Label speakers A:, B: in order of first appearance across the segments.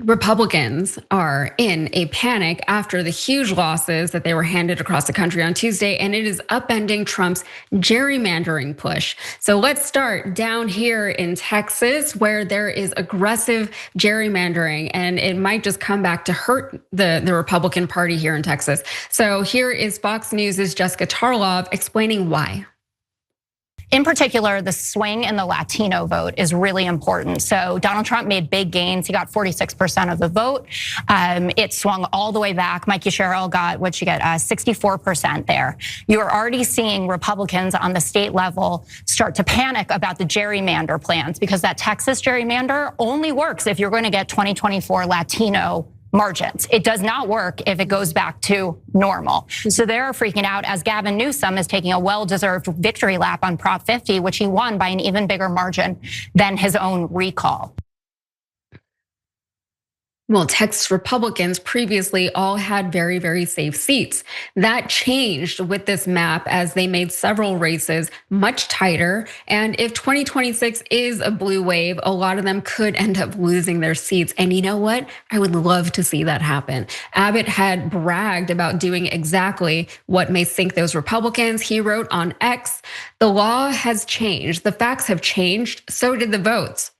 A: Republicans are in a panic after the huge losses that they were handed across the country on Tuesday, and it is upending Trump's gerrymandering push. So let's start down here in Texas, where there is aggressive gerrymandering, and it might just come back to hurt the Republican Party here in Texas. So here is Fox News's Jessica Tarlov explaining why.
B: In particular, the swing in the Latino vote is really important. So Donald Trump made big gains. He got 46% of the vote. It swung all the way back. Mikey Sherrill got, 64% there. You're already seeing Republicans on the state level start to panic about the gerrymander plans, because that Texas gerrymander only works if you're going to get 2024 Latino margins. It does not work if it goes back to normal. So they're freaking out as Gavin Newsom is taking a well-deserved victory lap on Prop 50, which he won by an even bigger margin than his own recall.
A: Well, Texas Republicans previously all had very, very safe seats. That changed with this map as they made several races much tighter. And if 2026 is a blue wave, a lot of them could end up losing their seats. And you know what? I would love to see that happen. Abbott had bragged about doing exactly what may sink those Republicans. He wrote on X, "The law has changed. The facts have changed. So did the votes."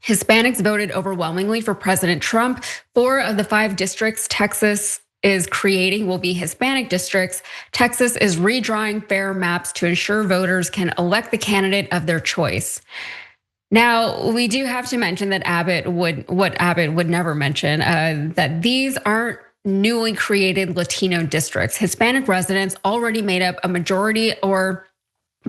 A: Hispanics voted overwhelmingly for President Trump. 4 of the 5 districts Texas is creating will be Hispanic districts. Texas is redrawing fair maps to ensure voters can elect the candidate of their choice. Now, we do have to mention that Abbott would never mention, that these aren't newly created Latino districts. Hispanic residents already made up a majority or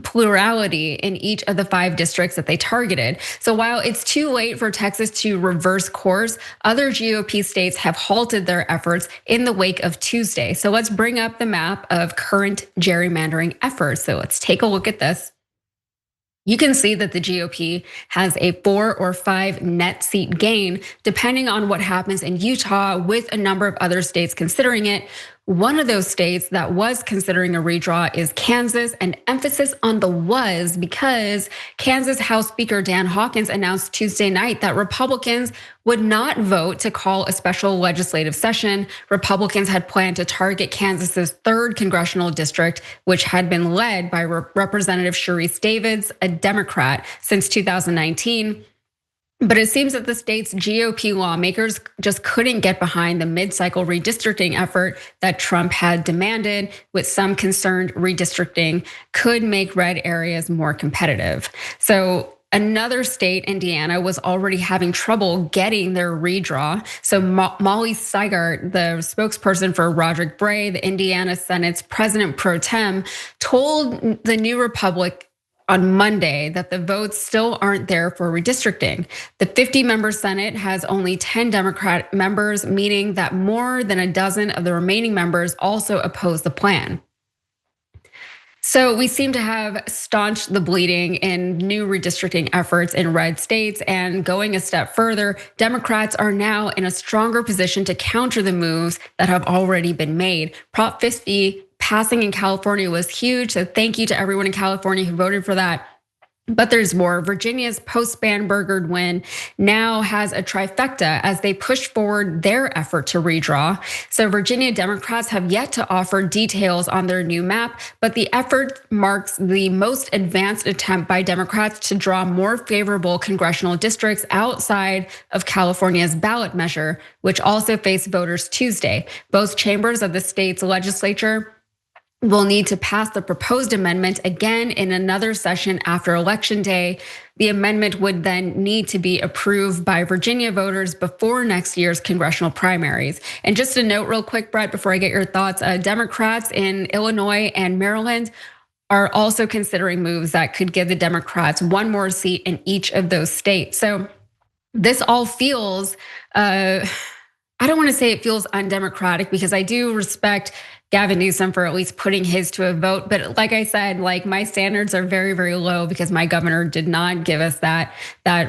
A: plurality in each of the 5 districts that they targeted. So while it's too late for Texas to reverse course, other GOP states have halted their efforts in the wake of Tuesday. So let's bring up the map of current gerrymandering efforts. So let's take a look at this. You can see that the GOP has a 4 or 5 net seat gain, depending on what happens in Utah, with a number of other states considering it. One of those states that was considering a redraw is Kansas, and emphasis on the was, because Kansas House Speaker Dan Hawkins announced Tuesday night that Republicans would not vote to call a special legislative session. Republicans had planned to target Kansas's 3rd congressional district, which had been led by Representative Sharice Davids, a Democrat, since 2019. But it seems that the state's GOP lawmakers just couldn't get behind the mid-cycle redistricting effort that Trump had demanded, with some concerned redistricting could make red areas more competitive. So another state, Indiana, was already having trouble getting their redraw. So Molly Seigert, the spokesperson for Roderick Bray, the Indiana Senate's president pro tem, told the New Republic on Monday that the votes still aren't there for redistricting. The 50-member Senate has only 10 Democrat members, meaning that more than a dozen of the remaining members also oppose the plan. So we seem to have staunched the bleeding in new redistricting efforts in red states, and going a step further, Democrats are now in a stronger position to counter the moves that have already been made. Prop 50 passing in California was huge, so thank you to everyone in California who voted for that. But there's more. Virginia's post-Spanberger win now has a trifecta as they push forward their effort to redraw. So Virginia Democrats have yet to offer details on their new map, but the effort marks the most advanced attempt by Democrats to draw more favorable congressional districts outside of California's ballot measure, which also faced voters Tuesday. Both chambers of the state's legislature will need to pass the proposed amendment again in another session after Election Day. The amendment would then need to be approved by Virginia voters before next year's congressional primaries. And just a note real quick, Brett, before I get your thoughts, Democrats in Illinois and Maryland are also considering moves that could give the Democrats 1 more seat in each of those states. So this all feels, I don't want to say it feels undemocratic, because I do respect Gavin Newsom for at least putting his to a vote. But like I said, like, my standards are very, very low because my governor did not give us that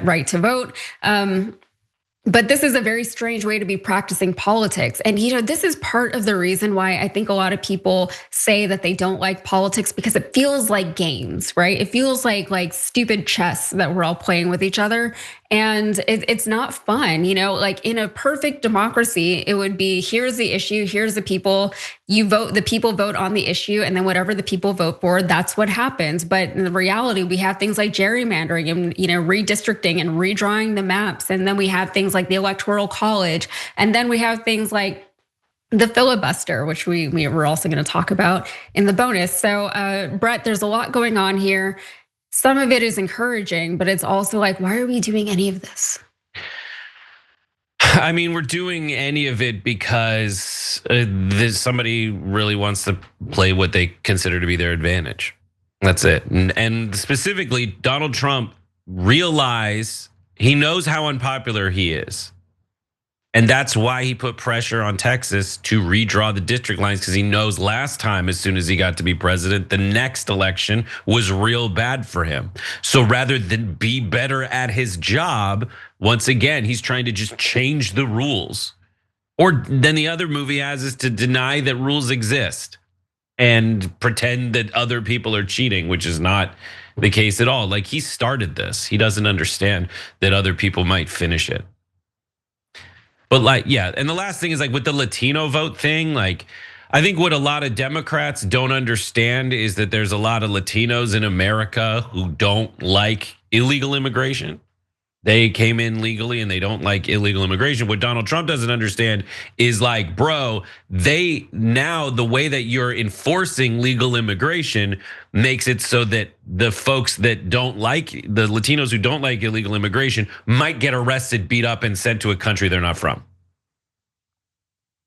A: right to vote. But this is a very strange way to be practicing politics. And this is part of the reason why I think a lot of people say that they don't like politics, because it feels like games, right? It feels like stupid chess that we're all playing with each other. And it's not fun, like in a perfect democracy, it would be, here's the issue, here's the people, you vote, the people vote on the issue, and then whatever the people vote for, that's what happens. But in the reality, we have things like gerrymandering and redistricting and redrawing the maps. And then we have things like the Electoral College. And then we have things like the filibuster, which we're also going to talk about in the bonus. So Brett, there's a lot going on here. Some of it is encouraging, but it's also like, why are we doing any of this?
C: I mean, we're doing any of it because somebody really wants to play what they consider to be their advantage. That's it. And specifically, Donald Trump realized he knows how unpopular he is. And that's why he put pressure on Texas to redraw the district lines, because he knows last time, as soon as he got to be president, the next election was real bad for him. So rather than be better at his job, once again, he's trying to just change the rules. Or then the other move he has is to deny that rules exist and pretend that other people are cheating, which is not the case at all. Like, he started this. He doesn't understand that other people might finish it. But like, yeah, and the last thing is like with the Latino vote thing, like I think what a lot of Democrats don't understand is that there's a lot of Latinos in America who don't like illegal immigration. They came in legally and they don't like illegal immigration. What Donald Trump doesn't understand is like, bro, now the way that you're enforcing legal immigration makes it so that the folks that don't like, the Latinos who don't like illegal immigration might get arrested, beat up, and sent to a country they're not from.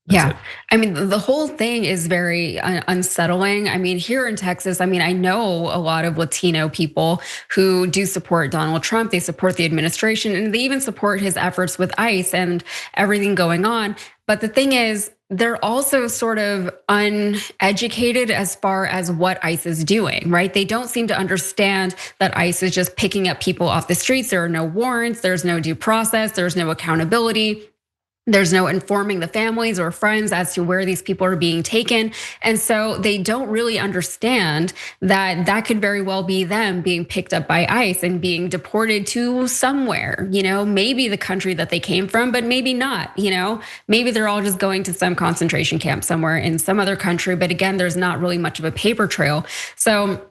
A: Yeah, I mean, the whole thing is very unsettling. I mean, here in Texas, I mean, I know a lot of Latino people who do support Donald Trump. They support the administration, and they even support his efforts with ICE and everything going on. But the thing is, they're also sort of uneducated as far as what ICE is doing, right? They don't seem to understand that ICE is just picking up people off the streets. There are no warrants, there's no due process, there's no accountability. There's no informing the families or friends as to where these people are being taken. And so they don't really understand that that could very well be them being picked up by ICE and being deported to somewhere, maybe the country that they came from, but maybe not, maybe they're all just going to some concentration camp somewhere in some other country. But again, there's not really much of a paper trail. So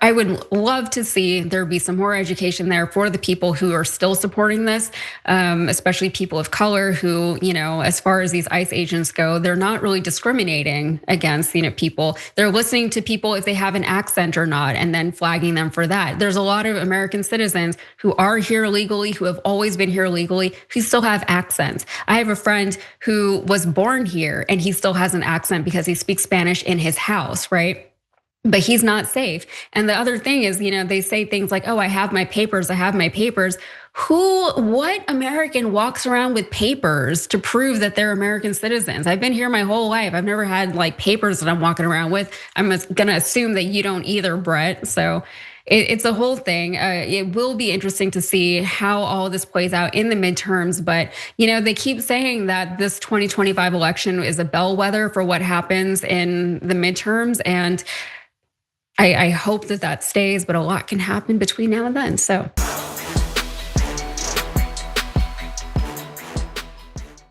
A: I would love to see there be some more education there for the people who are still supporting this, especially people of color who, as far as these ICE agents go, they're not really discriminating against, people. They're listening to people if they have an accent or not, and then flagging them for that. There's a lot of American citizens who are here legally, who have always been here legally, who still have accents. I have a friend who was born here and he still has an accent because he speaks Spanish in his house, right? But he's not safe. And the other thing is, they say things like, oh, I have my papers, I have my papers. What American walks around with papers to prove that they're American citizens? I've been here my whole life. I've never had like papers that I'm walking around with. I'm gonna assume that you don't either, Brett. So it's a whole thing. It will be interesting to see how all this plays out in the midterms. But they keep saying that this 2025 election is a bellwether for what happens in the midterms. And I hope that stays, but a lot can happen between now and then, so.